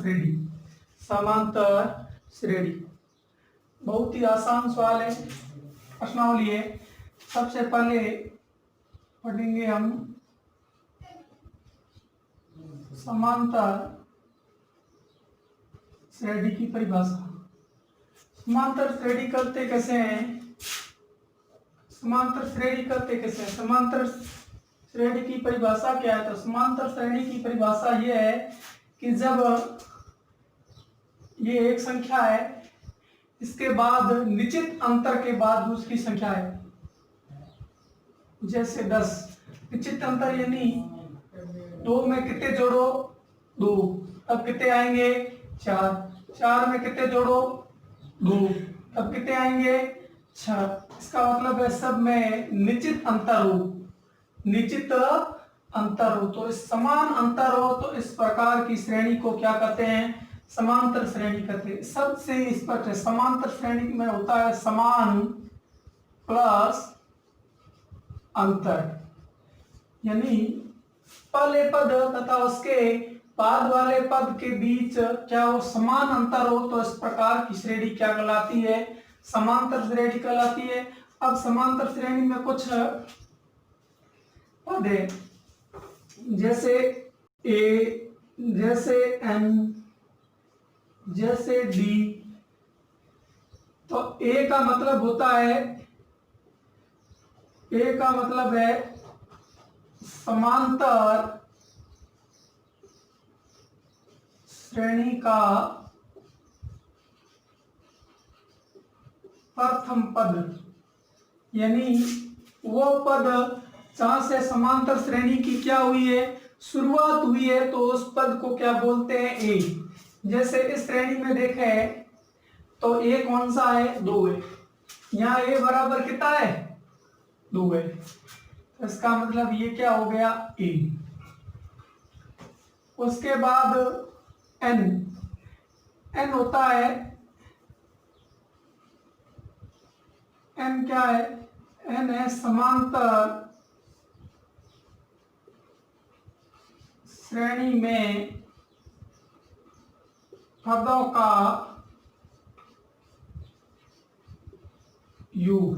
श्रेणी। समांतर श्रेणी बहुत ही आसान सवाल है, प्रश्नावली है। सबसे पहले पढ़ेंगे हम समांतर श्रेणी की परिभाषा। समांतर श्रेणी करते कैसे हैं? समांतर श्रेणी करते कैसे हैं? समांतर श्रेणी की परिभाषा क्या है? तो समांतर श्रेणी की परिभाषा यह है कि जब ये एक संख्या है, इसके बाद निश्चित अंतर के बाद दूसरी संख्या है, जैसे 10। निश्चित अंतर यानी 2 में कितने जोड़ो? 2। अब कितने आएंगे? 4। 4 में कितने जोड़ो? 2। अब कितने आएंगे? 6। इसका मतलब है सब में निश्चित अंतर हो, निश्चित अंतर हो, तो इस समान अंतर हो, तो इस प्रकार की श्रेणी को क्या कहते हैं? समांतर श्रेणी कहते हैं। सबसे स्पष्ट है, समांतर श्रेणी में होता है समान प्लस अंतर, यानी पहले पद तथा उसके बाद वाले पद के बीच क्या हो? समान अंतर हो, तो इस प्रकार की श्रेणी क्या कहलाती है? समांतर श्रेणी कहलाती है। अब समांतर श्रेणी में कुछ पद है, जैसे ए, जैसे एन, जैसे डी। तो ए का मतलब होता है, ए का मतलब है समांतर श्रेणी का प्रथम पद, यानी वो पद जहां से समांतर श्रेणी की क्या हुई है? शुरुआत हुई है, तो उस पद को क्या बोलते हैं? ए। जैसे इस श्रेणी में देखे तो ए कौन सा है? 2 है। यहाँ ए बराबर कितना है? 2 है। तो इसका मतलब ये क्या हो गया? ए। उसके बाद एन, एन होता है, एन क्या है? एन है समांतर श्रेणी में पदों का योग।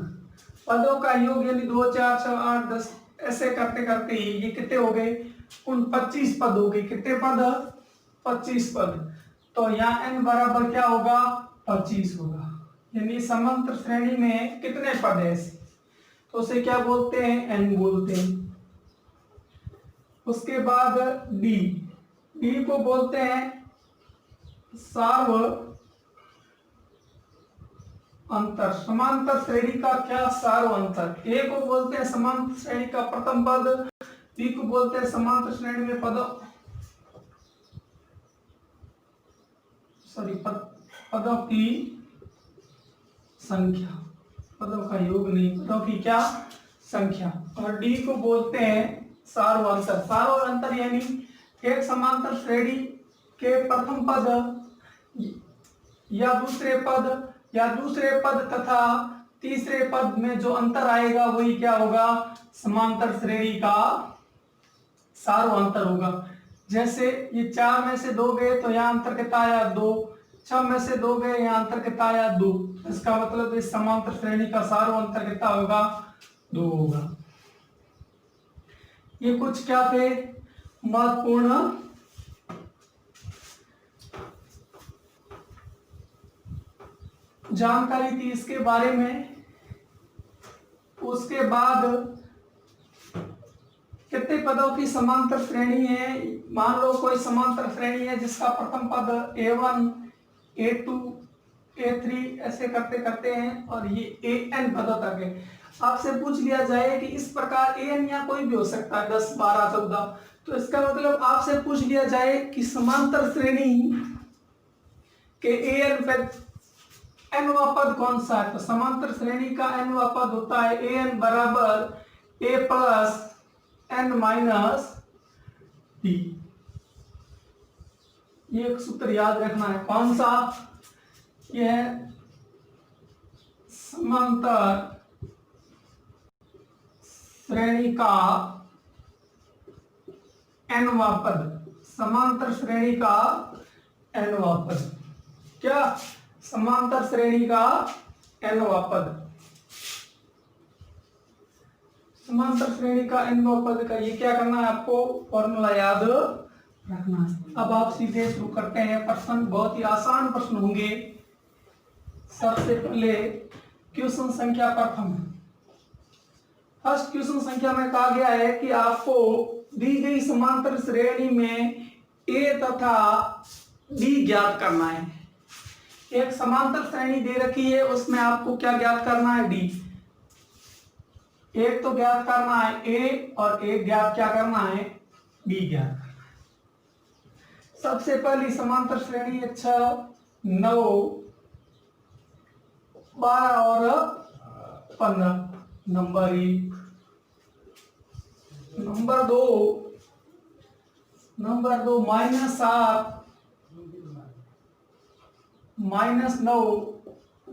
पदों का योग यानी 2, 4, 6, 8, 10 ऐसे करते करते ही ये कितने हो गए? उन 25 पद हो गए। कितने पद? 25 पद। तो यहाँ n बराबर क्या होगा? 25 होगा। यानी समांतर श्रेणी में कितने पद है ऐसे? तो उसे क्या बोलते हैं? n बोलते हैं। उसके बाद डी, डी को बोलते हैं सार्व अंतर। समांतर श्रेणी का क्या? सार्व अंतर। ए को बोलते हैं समांतर श्रेणी का प्रथम पद, बी को बोलते हैं समांतर श्रेणी में पदों की संख्या, पदों का योग नहीं, पदों की क्या? संख्या। और डी को बोलते हैं सार्व अंतर। सार्व अंतर यानी एक समांतर श्रेणी के प्रथम पद या दूसरे पद तथा तीसरे पद में जो अंतर आएगा वही क्या होगा? समांतर श्रेणी का सार्व अंतर होगा। जैसे ये 4 में से 2 गए तो यहाँ अंतर कितना आया? 2। 6 में से 2 गए, यहाँ अंतर कितना आया? 2। इसका मतलब इस समांतर श्रेणी का सार्व अंतर कितना होगा? 2 होगा। ये कुछ क्या थे? महत्वपूर्ण जानकारी थी इसके बारे में। उसके बाद कितने पदों की समांतर श्रेणी है? मान लो कोई समांतर श्रेणी है जिसका प्रथम पद A1, A2, A3 ऐसे करते करते हैं और ये AN पदों तक है। आपसे पूछ लिया जाए कि इस प्रकार AN या कोई भी हो सकता है, 10, 12, 14, तो इसका मतलब आपसे पूछ लिया जाए कि समांतर श्रेणी के AN पे nवा पद कौन सा है? तो समांतर श्रेणी का nवा पद होता है AN बराबर A plus n minus D. ये एक सूत्र याद रखना है। कौन सा? यह समांतर श्रेणी का nवा पद, समांतर श्रेणी का nवां पद। क्या? समांतर श्रेणी का nवां पद। समांतर श्रेणी का nवां पद का ये क्या करना है आपको? फॉर्मूला याद रखना है। अब आप सीधे शुरू करते हैं प्रश्न। बहुत ही आसान प्रश्न होंगे। सबसे पहले क्वेश्चन संख्या प्रथम। फर्स्ट क्वेश्चन संख्या में कहा गया है कि आपको दी गई समांतर श्रेणी में ए तथा बी ज्ञात करना है। एक समांतर श्रेणी दे रखी है, उसमें आपको क्या ज्ञात करना है? डी। एक तो ज्ञात करना है ए और एक ज्ञात क्या करना है? बी ज्ञात करना है। सबसे पहली समांतर श्रेणी 6, 9, 12 और 15। नंबर 1। नंबर 2 -7, -9,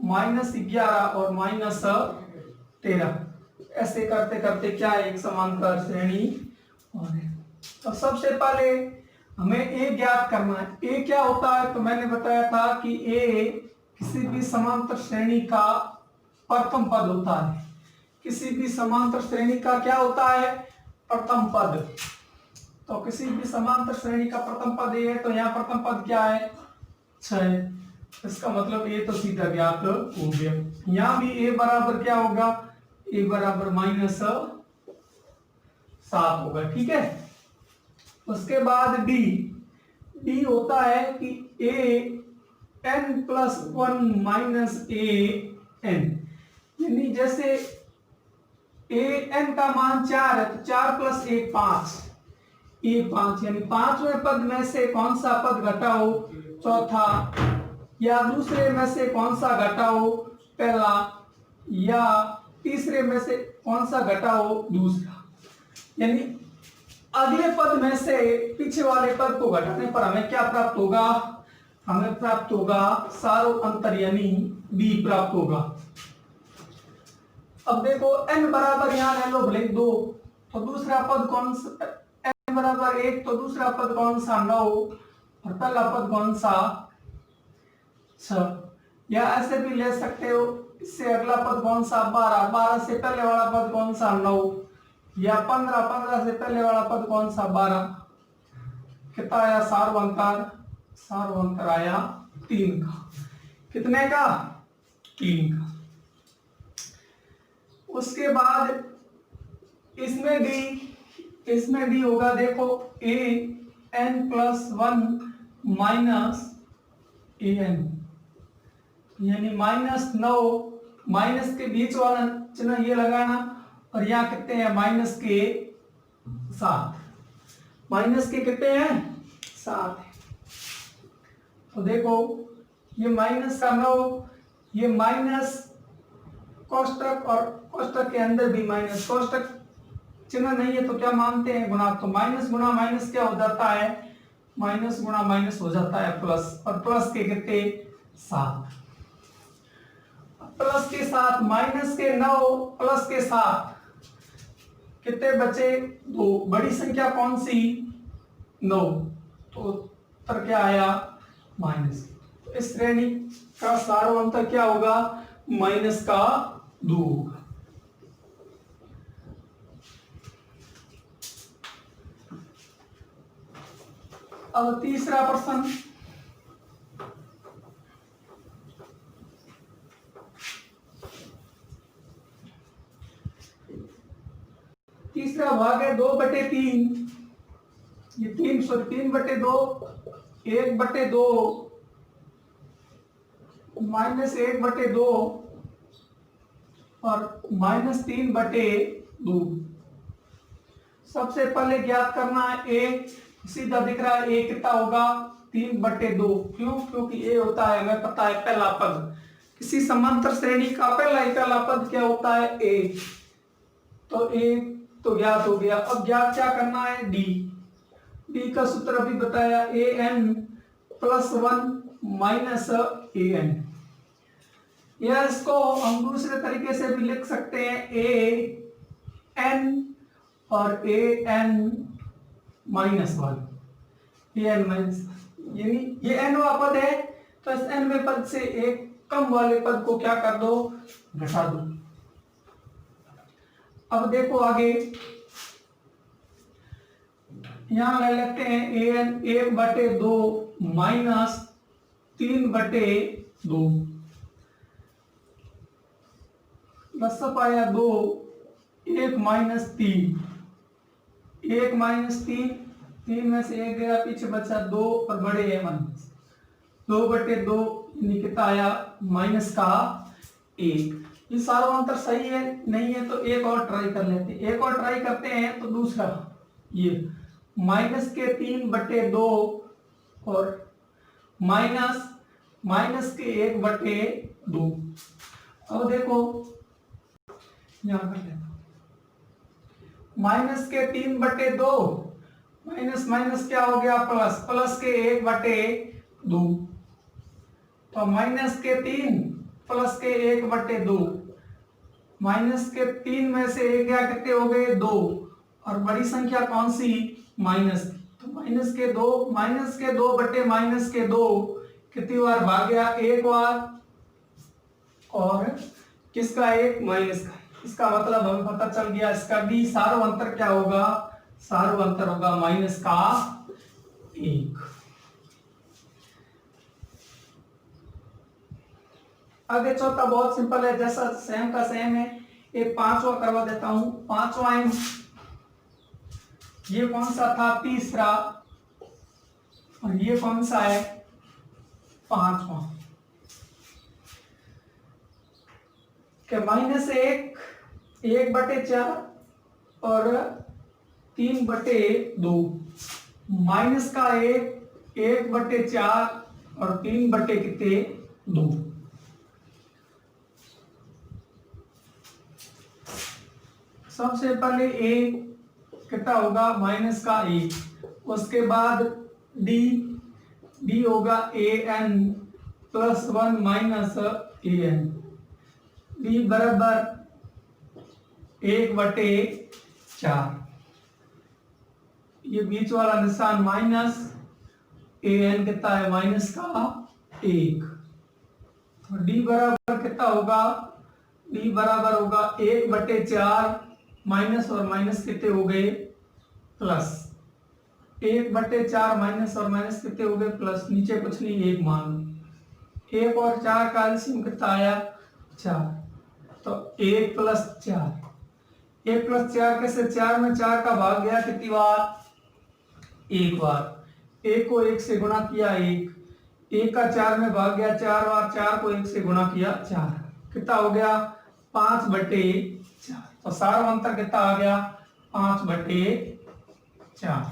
-11 और -13। ऐसे करते करते क्या एक समांतर श्रेणी और है। तो सबसे पहले हमें ए ज्ञात करना है। ए क्या होता है? तो मैंने बताया था कि ए किसी भी समांतर श्रेणी का प्रथम पद होता है। किसी भी समांतर श्रेणी का क्या होता है? प्रथम पद। तो किसी भी समांतर श्रेणी का प्रथम पद ए है, तो यहाँ प्रथम पद क्या है? 6। इसका मतलब ए तो सीधा ज्ञात हो गया। यहाँ भी ए बराबर क्या होगा? ए बराबर -7 होगा। ठीक है। उसके बाद डी। डी होता है कि ए n+1 - a n, यानी जैसे ए एन का मान 4 है तो 4 + 1 5, ए 5, यानी पांचवें पद में से कौन सा पद घटाओ? चौथा। या दूसरे में से कौन सा घटाओ? पहला। या तीसरे में से कौन सा घटाओ? दूसरा। यानी अगले पद में से पीछे वाले पद को घटाने पर हमें क्या प्राप्त होगा? हमें प्राप्त होगा सारों अंतर, यानी बी प्राप्त होगा। अब देखो n बराबर यहाँ ले लो भले 2, तो दूसरा पद कौन सा? n बराबर 1, तो दूसरा पद कौन सा? 9, और पहला पद कौन सा? 6। या ऐसे भी ले सकते हो, इससे अगला पद कौन सा? 12, 12 से पहले वाला पद कौन सा? 9। या 15, 15 से पहले वाला पद कौन सा? 12। कितना आया सार्वंतर? सार्वंतर आया 3 का। कितने का? 3 का। उसके बाद इसमें डी होगा। देखो ए n+1 - an, यानी -9, माइनस के बीच वाला चिन्ह ये लगाना, और यहाँ कितने हैं? -7। माइनस के कितने हैं? 7 है। तो देखो ये -9, ये माइनस कोष्टक, और कोष्टक के अंदर भी माइनस। कोष्टक चिन्ह नहीं है तो क्या मानते हैं? गुणा। तो माइनस गुणा माइनस क्या हो जाता है? माइनस गुणा माइनस हो जाता है प्लस, और प्लस के कितने? 7। प्लस के 7, माइनस के 9 प्लस के 7 कितने बचे? 2। बड़ी संख्या कौन सी? 9। तो उत्तर क्या आया? माइनस। तो इस श्रेणी का सार्वंतर क्या होगा? -2 होगा। अब तीसरा प्रश्न। तीसरा भाग है 2/3। ये 3/2, 1/2, -1/2 और -3/2। सबसे पहले ज्ञात करना है ए। सीधा दिख रहा है ए कितना होगा? 3/2। क्यों? क्योंकि ए होता है, हमें पता है, पहला पद। किसी समांतर श्रेणी का पहला पद क्या होता है? ए। तो ए तो ज्ञात हो गया। अब ज्ञात क्या करना है? डी। डी का सूत्र अभी बताया, an+1 - an। या इसको हम दूसरे तरीके से भी लिख सकते हैं, an और an-1, an- यानी ये nवा पद है, तो इस nवें पद से एक कम वाले पद को क्या कर दो, घटा दो। अब देखो आगे, यहां ले लेते हैं an 1/2 माइनस 3/2 बस पाया 2, 1 माइनस 3, 1 माइनस 3, 3 में से 1 गया, पीछे बचा 2 और बड़े है माइनस 2/2, यानी कितना आया माइनस का 1। ये सार्वंतर सही है नहीं है तो एक और ट्राई कर लेते हैं, एक और ट्राई करते हैं। तो दूसरा ये माइनस के 3/2 और माइनस के 1/2। अब देखो यहां कर लेते, माइनस के 3/2 माइनस माइनस क्या हो गया प्लस, प्लस के 1/2, तो माइनस के 3 प्लस के 1/2, माइनस के 3 में से 1 गया, कितने हो गए 2, और बड़ी संख्या कौन सी माइनस की, तो माइनस के 2 बटे माइनस के 2 कितनी बार भाग गया, एक बार, और किसका एक माइनस का। इसका मतलब हमें पता चल गया इसका डी सार्वंतर क्या होगा, सार्वंतर होगा माइनस का 1। आगे चौथा बहुत सिंपल है, जैसा सेम का सेम है। एक पांचवा करवा देता हूं, पांचवा है, ये कौन सा था तीसरा, और ये कौन सा है पांचवा, के -1 1/4 और 3/2, माइनस का 1/4 और 3/2। सबसे पहले a कितना होगा माइनस का 1, उसके बाद d होगा an + 1 माइनस an, d बराबर 1/4, ये बीच वाला निशान माइनस, an कितना है माइनस का 1, तो d बराबर कितना होगा, d बराबर होगा 1/4 माइनस और माइनस कितने हो गए प्लस, 1/4 माइनस और माइनस कितने हो गए प्लस, नीचे कुछ नहीं 1 मान, 1 और 4 का एलसीएम कितना आया 4, तो 1 + 4, 1 + 4 कैसे, 4 में 4 का भाग गया कितनी बार, एक बार, 1 को 1 से गुणा किया 1 का 4 में भाग गया 4 बार, 4 को 1 से गुणा किया 4, कितना हो गया 5/4, तो सार्वंतर कितना आ गया 5/4।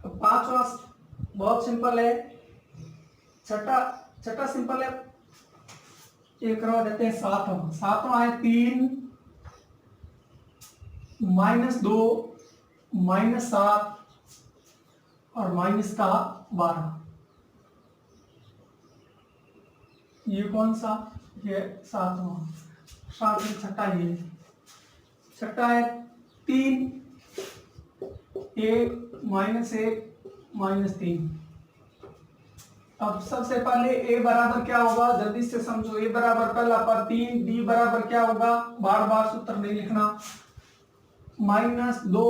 तो पांचवा बहुत सिंपल है, छठा सिंपल है, ये करवा देते हैं सातवां है 3 -2 -7 और माइनस का 12, ये कौन सा, ये सातवां, सात में छठा, ये छठा है 3 1 -3। अब सबसे पहले a बराबर क्या होगा, जल्दी से समझो, a बराबर पहला पर 3, d बराबर क्या होगा, बार बार सूत्र नहीं लिखना, -2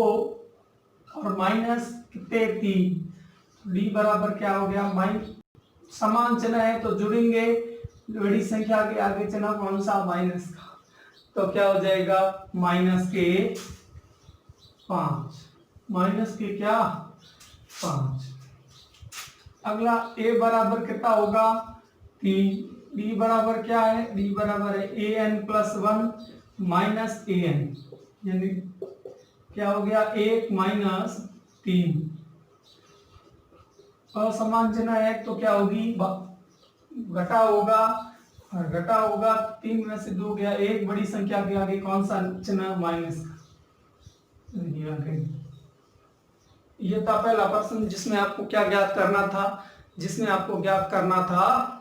और माइनस कितने 3, d बराबर क्या हो गया, समान चिन्ह है तो जुड़ेंगे, बड़ी संख्या के आगे चिन्ह कौन सा माइनस का, तो क्या हो जाएगा -5, माइनस के क्या 5। अगला a बराबर कितना होगा 3, d बराबर क्या है, d बराबर है an + 1 माइनस an, यानी क्या हो गया 1 - 3, असमान चिन्ह है तो क्या होगी घटा होगा, और घटा होगा 3 में से 2 गया, एक बड़ी संख्या के आगे कौन सा चिन्ह माइनस का, ये था पहला प्रश्न जिसमें आपको क्या ज्ञात करना था, जिसमें आपको ज्ञात करना था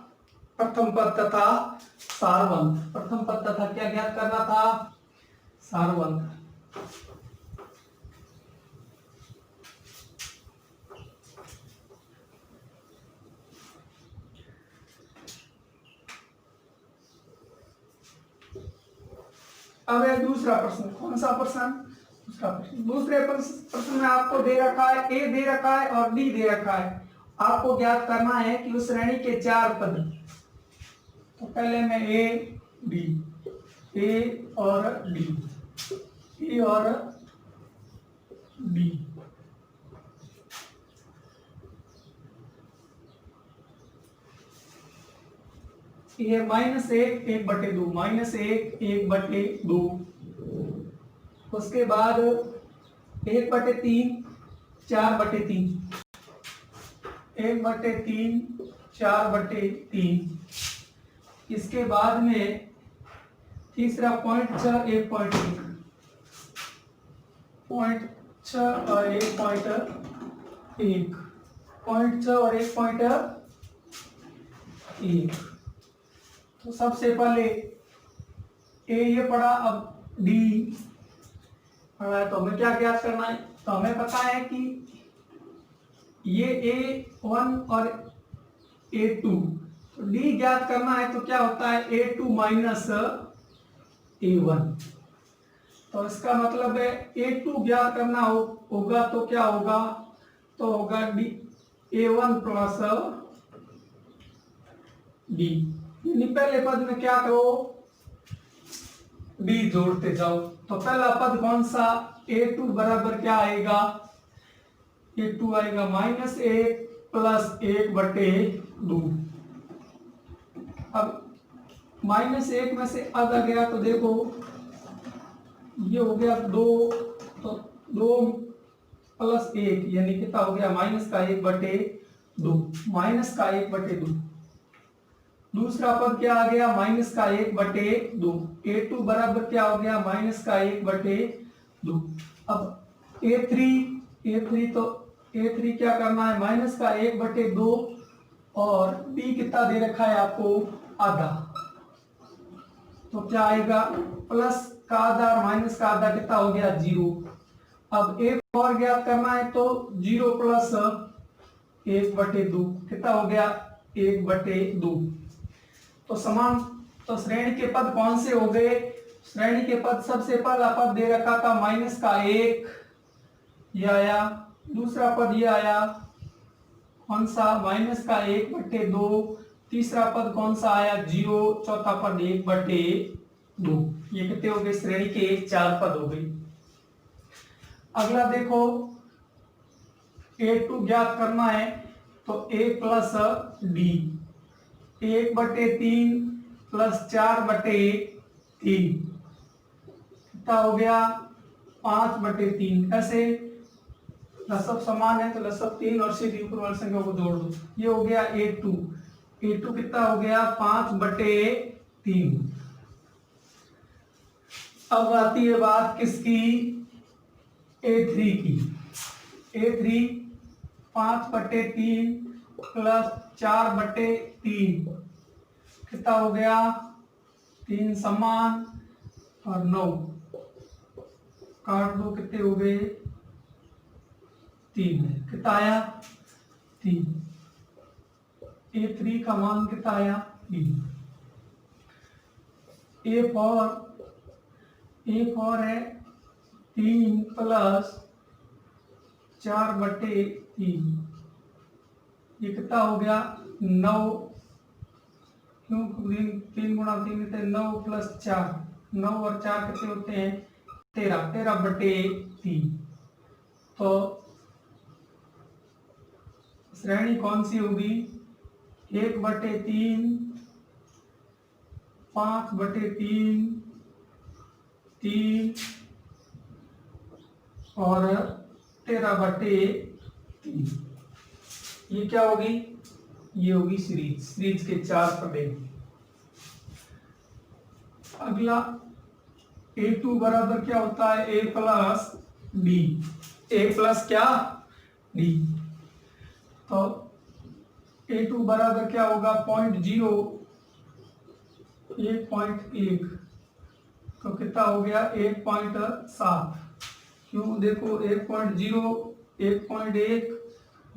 प्रथम पद तथा सारवंत। प्रथम पद तथा क्या ज्ञात करना था, सारवंत। अब है दूसरा प्रश्न। कौन सा प्रश्न, दूसरा प्रश्न। दूसरे प्रश्न में आपको दे रखा है, ए दे रखा है और डी दे रखा है। आपको ज्ञात करना है कि उस श्रेणी के 4 पद। तो पहले में ए डी, ए और डी, ए और डी। ये -1 1/2, -1 1/2। उसके बाद 1/3 4/3, 1/3 4/3। इसके बाद में तीसरा 0.6 1.1, 0.6 और 1.1, 0.6 और 1.1। तो सबसे पहले ए ये पढ़ा, अब डी पढ़ा है। तो हमें क्या ज्ञात करना है, तो हमें पता है कि ये A1 और A2, तो डी ज्ञात करना है। तो क्या होता है A2 माइनस A1। तो इसका मतलब है A2 ज्ञात करना होगा तो क्या होगा, तो होगा डी A1 प्लस डी। यानी पहले पद में क्या करो, डी जोड़ते जाओ। तो पहला पद कौन सा, A2 बराबर क्या आएगा, A2 आएगा -1 प्लस 1/2। अब -1 में से आधा गया तो देखो ये हो गया 2, तो 2 प्लस 1 यानी कितना हो गया, -1/2, -1/2। दूसरा पद क्या आ गया, -1/2। A2 बराबर क्या हो गया, -1/2। अब A3 तो A3 क्या करना है, -1/2 और B कितना दे रखा है आपको, आधा। तो क्या आएगा, प्लस का आधा और माइनस का आधा कितना हो गया, 0। अब एक और ज्ञात करना है तो 0 प्लस 1/2 कितना हो गया, 1/2। तो समान, तो श्रेणी के पद कौन से हो गए, श्रेणी के पद सबसे पहला पद दे रखा था -1, ये आया। दूसरा पद ये आया कौन सा, -1/2। तीसरा पद कौन सा आया, 0। चौथा पद 1/2। ये कितने हो गए, श्रेणी के 4 पद हो गए। अगला देखो A2 ज्ञात करना है, तो A प्लस डी, 1/3 प्लस 4/3 कितना हो गया, 5/3। ऐसे लसब समान है तो लसब 3 और सीधी ऊपर वाली संख्या को जोड़ दो, ये हो गया A2 कितना हो गया, 5/3। अब आती है बात किसकी, A3 की। A3 5/3 प्लस 4/3 कितना हो गया, 3 समान और 9 काट दो, कितने हो गए, 3 है। कितना आया, 3। A3 का मान कितना आया, 3। A4 है 3 प्लस 4/3, ये कितना हो गया, 9। क्यों, 3 गुणा 3 थे, 9 प्लस 4, 9 और 4 कितने होते हैं, 13/3। तो श्रेणी कौन सी होगी, 1/3, 5/3, 3 और 13/3। ये क्या होगी, ये होगी सीरीज के 4 पद। अगला A2 बराबर क्या होता है, A plus D. A plus क्या, डी। तो A2 बराबर क्या होगा 0.0 1.1, तो कितना हो गया 1.7। क्यों देखो 1.0 1.1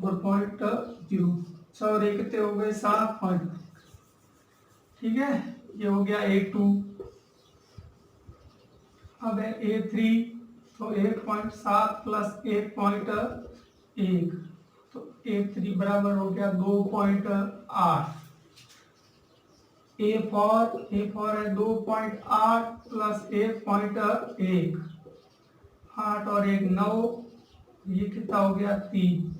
और 0.0 और एक कितने हो गए 7 पॉइंट। ठीक है, ये हो गया A2। अब है A3, तो 1.7 प्लस 1.1, तो A3 बराबर हो गया 2.8। A4 है 2.8 प्लस 1.1, 8 और 1 9, ये कितना हो गया 3।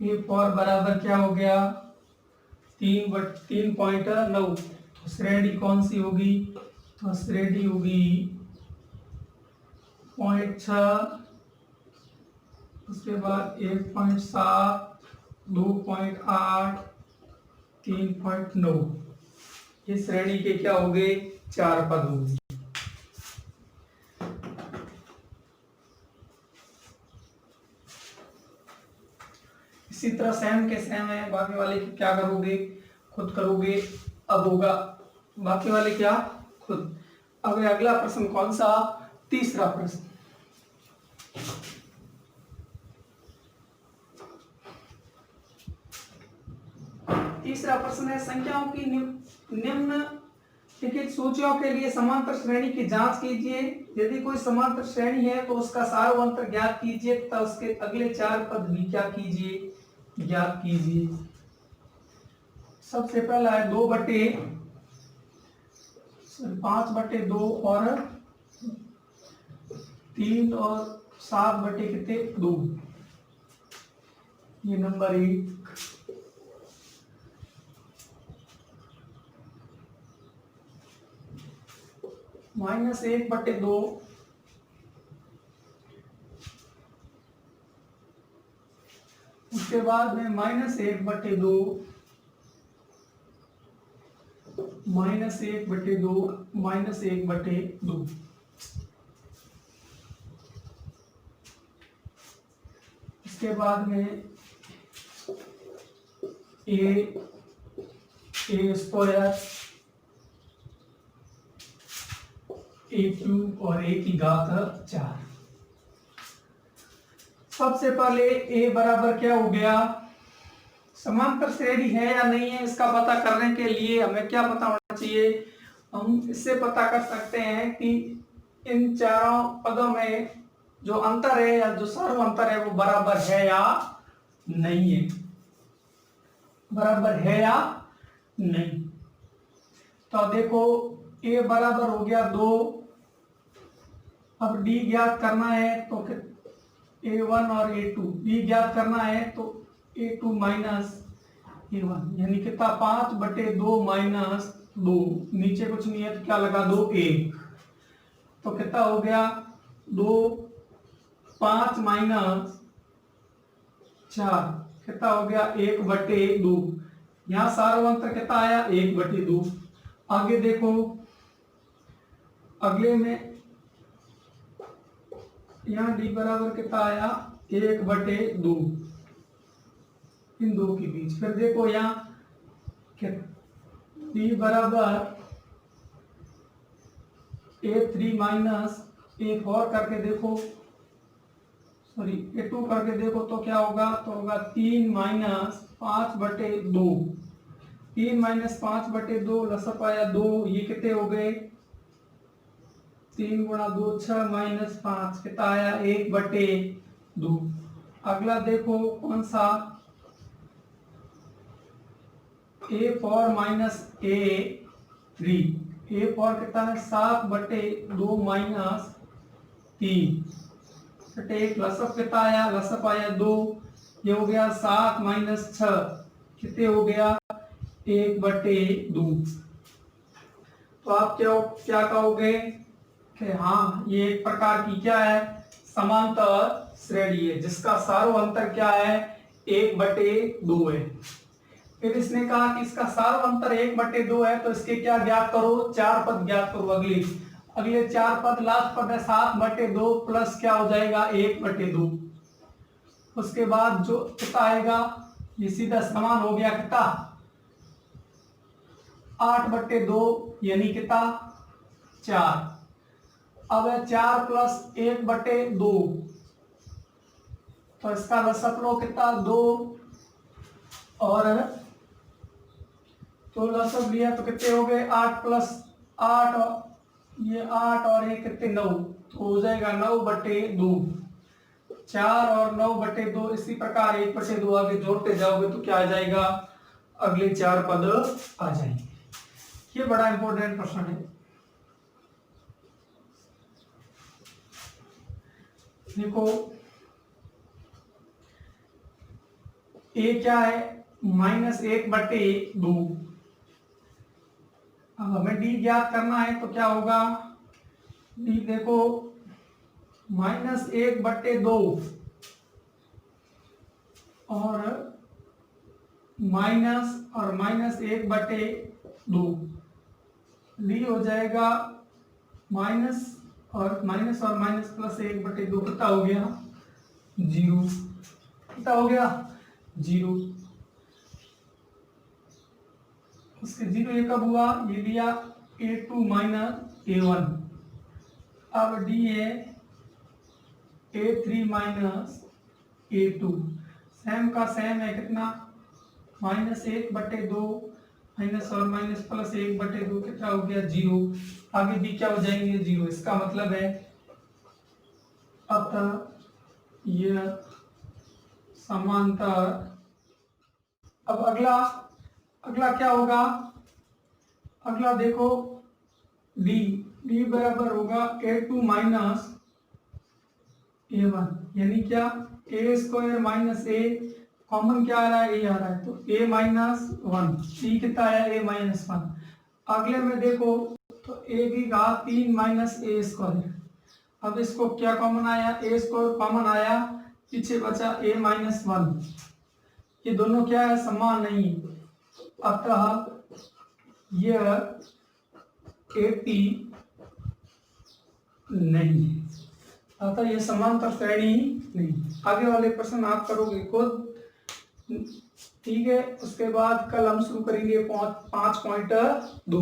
A4 बराबर क्या हो गया 3.9। तो श्रेणी कौन सी होगी, तो श्रेणी होगी 0.6, उसके बाद 1.7, 2.8, 3.9। ये श्रेणी के क्या हो गए 4 पद होंगे। इसी तरह सेम के सेम है, बाकी वाले क्या करोगे खुद करोगे। अब होगा बाकी वाले क्या खुद। अब अगला प्रश्न कौन सा, तीसरा प्रश्न। तीसरा प्रश्न है संख्याओं की निम्नलिखित सूचियों के लिए समांतर श्रेणी की जांच कीजिए। यदि कोई समांतर श्रेणी है तो उसका सार्वंतर ज्ञात कीजिए तथा उसके अगले 4 पद भी क्या कीजिए ज्ञात कीजिए। सबसे पहला है 5/2 और 3 और 7/2। ये नंबर 1। -1/2, उसके बाद में -1/2, -1/2। इसके बाद में a² a³ और a⁴। सबसे पहले a बराबर क्या हो गया, समांतर श्रेणी है या नहीं है इसका पता करने के लिए हमें क्या पता होना चाहिए। हम इससे पता कर सकते हैं कि इन चारों पदों में जो अंतर है या जो सर्वांतर है वो बराबर है या नहीं है, बराबर है या नहीं। तो देखो a बराबर हो गया 2। अब d ज्ञात करना है तो a1 और a2, d ज्ञात करना है तो a2 माइनस a1, यानी कितना 5/2 माइनस 2, नीचे कुछ नहीं है तो क्या लगा 2 1, तो कितना हो गया 2 5 माइनस 4, कितना हो गया 1/2। यहाँ सार्वंतर कितना आया 1/2। आगे देखो अगले में यहाँ d बराबर कितना आया 1/2 इन दो के बीच। फिर देखो यहाँ d बराबर a3 माइनस a4 करके देखो, सॉरी a2 करके देखो तो क्या होगा, तो होगा 3 माइनस 5/2। 3 माइनस 5/2 लसअप आया 2, ये कितने हो गए 3 गुणा 2 6 माइनस 5 कितना आया 1/2। अगला देखो कौन सा a4 माइनस a3, a4 कितना है 7/2 माइनस 3 1 लसअप कितना आया, लसअप आया 2, ये हो गया 7 माइनस 6 कितने हो गया 1/2। तो आप क्या कहोगे कि हाँ ये एक प्रकार की क्या है समांतर श्रेणी है जिसका सार्वंतर क्या है 1/2 है। फिर इसने कहा कि इसका सार्वंतर 1/2 है तो इसके क्या ज्ञात करो 4 पद ज्ञात करो। अगले 4 पद, लास्ट पद है 7/2 प्लस क्या हो जाएगा 1/2। उसके बाद जो कितना आएगा, ये सीधा समान हो गया कितना 8/2 यानी कितना 4। अब 4 + 1/2 तो इसका लसक लो कितना 2 और तो लसक लिया तो कितने हो गए 8 + 8 ये 8 और ये कितने 9 तो हो जाएगा 9/2। 4 और 9/2 इसी प्रकार 1/2 आगे जोड़ते जाओगे तो क्या आ जाएगा, अगले 4 पद आ जाएंगे। ये बड़ा इंपॉर्टेंट प्रश्न है। देखो ए क्या है -1/2। अब हमें डी ज्ञात करना है तो क्या होगा, डी देखो -1/2 और -1/2 डी हो जाएगा माइनस और माइनस +1/2 कितना हो गया 0। कितना हो गया 0। उसके 0 ये कब हुआ, ये लिया A2 - A1। अब D है A3 - A2 सेम का सेम है कितना -1/2 माइनस और माइनस +1/2 कितना हो गया 0। आगे भी क्या हो जाएंगे 0। इसका मतलब है अतः यह समांतर। अब अगला क्या होगा, अगला देखो D बराबर होगा A2 - A1 यानी क्या A² - A कॉमन क्या आ रहा है, ए आ रहा है तो A-1 सी कितना है A-1। अगले में देखो तो A की घात 3 - A²। अब इसको क्या कॉमन आया, A² कॉमन आया, पीछे बचा A-1। ये दोनों क्या है समान नहीं, अतः यह 80 नहीं है, अतः यह समांतर श्रेणी नहीं। आगे वाले प्रश्न आप करोगे खुद, ठीक है। उसके बाद कल हम शुरू करेंगे 5.2।